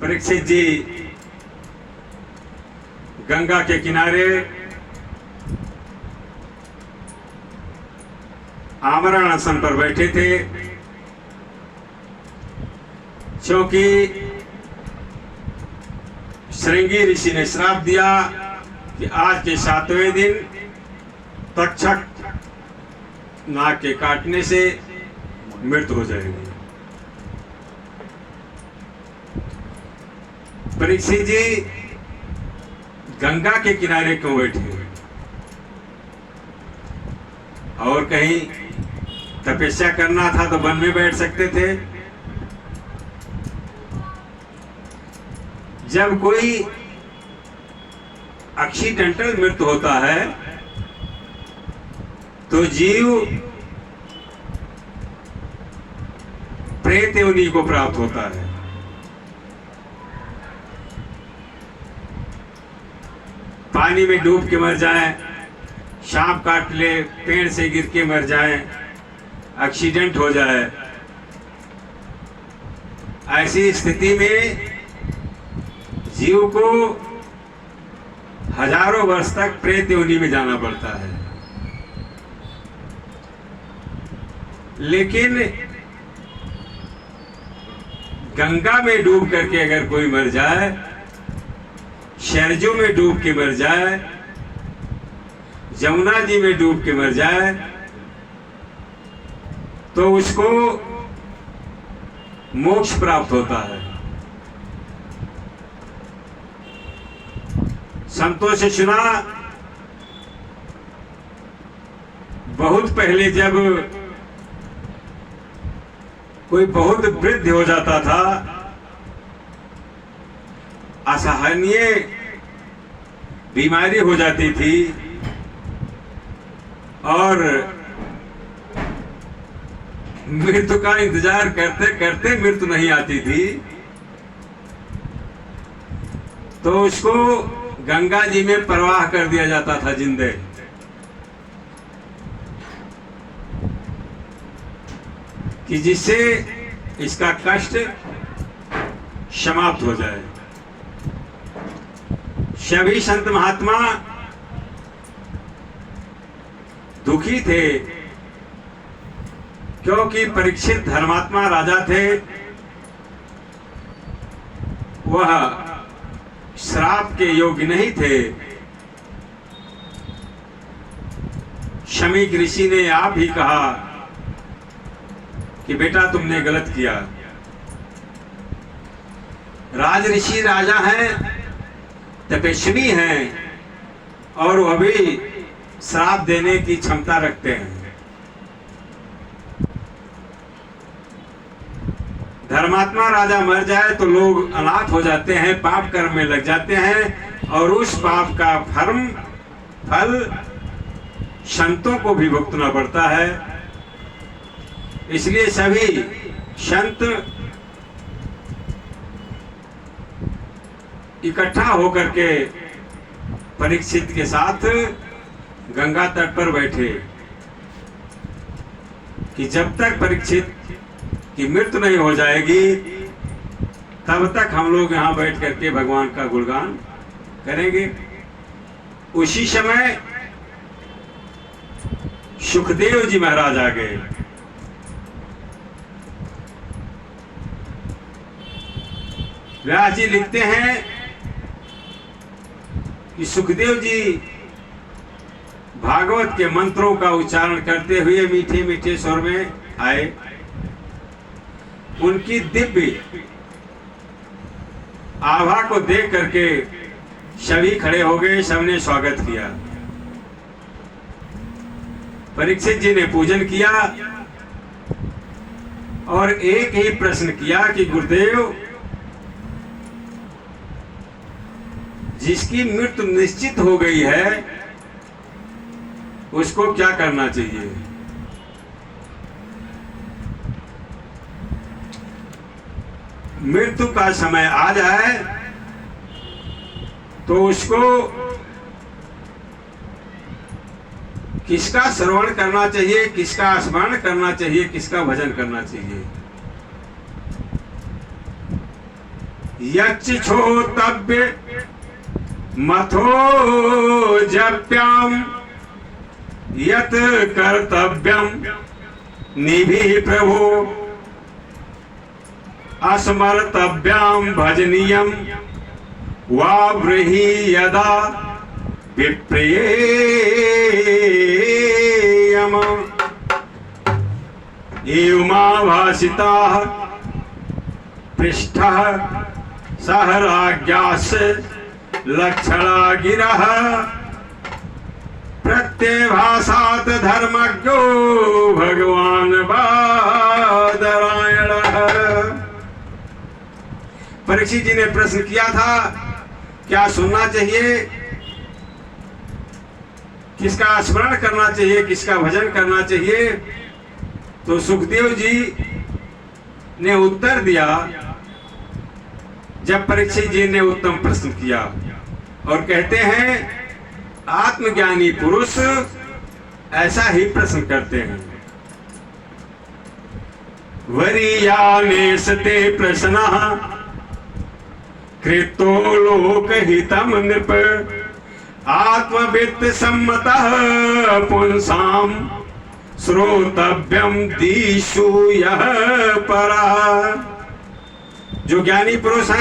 परीक्षित जी गंगा के किनारे आमरण आसन पर बैठे थे, क्योंकि श्रृंगी ऋषि ने श्राप दिया कि आज के 7वें दिन तक्षक नाग के काटने से मृत्यु हो जाएगी। परीक्षित जी गंगा के किनारे क्यों बैठे? और कहीं तपस्या करना था तो वन में बैठ सकते थे। जब कोई एक्सीडेंटल मृत्यु होता है तो जीव प्रेत योनि को प्राप्त होता है। पानी में डूब के मर जाए, सांप काट ले, पेड़ से गिर के मर जाए, एक्सीडेंट हो जाए, ऐसी स्थिति में जीव को हजारों वर्ष तक प्रेत योनि में जाना पड़ता है। लेकिन गंगा में डूब करके अगर कोई मर जाए, शरजू में डूब के मर जाए, जमुना जी में डूब के मर जाए, तो उसको मोक्ष प्राप्त होता है। संतों से सुना, बहुत पहले जब कोई बहुत वृद्ध हो जाता था, असहनीय बीमारी हो जाती थी और मृत्यु का इंतजार करते करते मृत्यु नहीं आती थी, तो उसको गंगा जी में प्रवाह कर दिया जाता था जिंदे। कि जिससे इसका कष्ट समाप्त हो जाए। सभी संत महात्मा दुखी थे, क्योंकि परीक्षित धर्मात्मा राजा थे। वह श्राप के योग्य नहीं थे। शमीक ऋषि ने आप ही कहा कि बेटा तुमने गलत किया। राज ऋषि राजा हैं, तपस्वी हैं, और वह भी श्राप देने की क्षमता रखते हैं। धर्मात्मा राजा मर जाए तो लोग अनाथ हो जाते हैं, पाप कर्म में लग जाते हैं, और उस पाप का फल संतों को भी भुगतना पड़ता है। इसलिए सभी संत इकट्ठा होकर के परीक्षित के साथ गंगा तट पर बैठे कि जब तक परीक्षित की मृत्यु नहीं हो जाएगी तब तक हम लोग यहाँ बैठ करके भगवान का गुणगान करेंगे। उसी समय सुखदेव जी महाराज आ गए। व्यास जी लिखते हैं कि सुखदेव जी भागवत के मंत्रों का उच्चारण करते हुए मीठे मीठे स्वर में आए। उनकी दिव्य आभा को देख करके सभी खड़े हो गए, सबने स्वागत किया। परीक्षित जी ने पूजन किया और एक ही प्रश्न किया कि गुरुदेव, जिसकी मृत्यु निश्चित हो गई है उसको क्या करना चाहिए? मृत्यु का समय आ जाए तो उसको किसका श्रवण करना चाहिए, किसका स्मरण करना चाहिए, किसका भजन करना चाहिए? यच्छोतव्य मथो जप्याम यत कर्तव्यम निभि प्रभो अस्मर्तव्याम भजनीयम वा ब्रूहि यदा विप्रेयम एवमाभासिताः पृष्ठः सह राज्ञास्य लक्षणा गिरः प्रत्यभासात धर्मज्ञो भगवान बादरायणः। परीक्षित जी ने प्रश्न किया था क्या सुनना चाहिए, किसका स्मरण करना चाहिए, किसका भजन करना चाहिए। तो सुखदेव जी ने उत्तर दिया जब परीक्षित जी ने उत्तम प्रश्न किया और कहते हैं आत्मज्ञानी पुरुष ऐसा ही प्रश्न करते हैं। वरीयानेशते प्रश्नः कृतो लोकहितं नृप आत्मवित्त सम्मतः पुंसाम श्रोतव्यम दीशु यः परः। जो ज्ञानी पुरुष है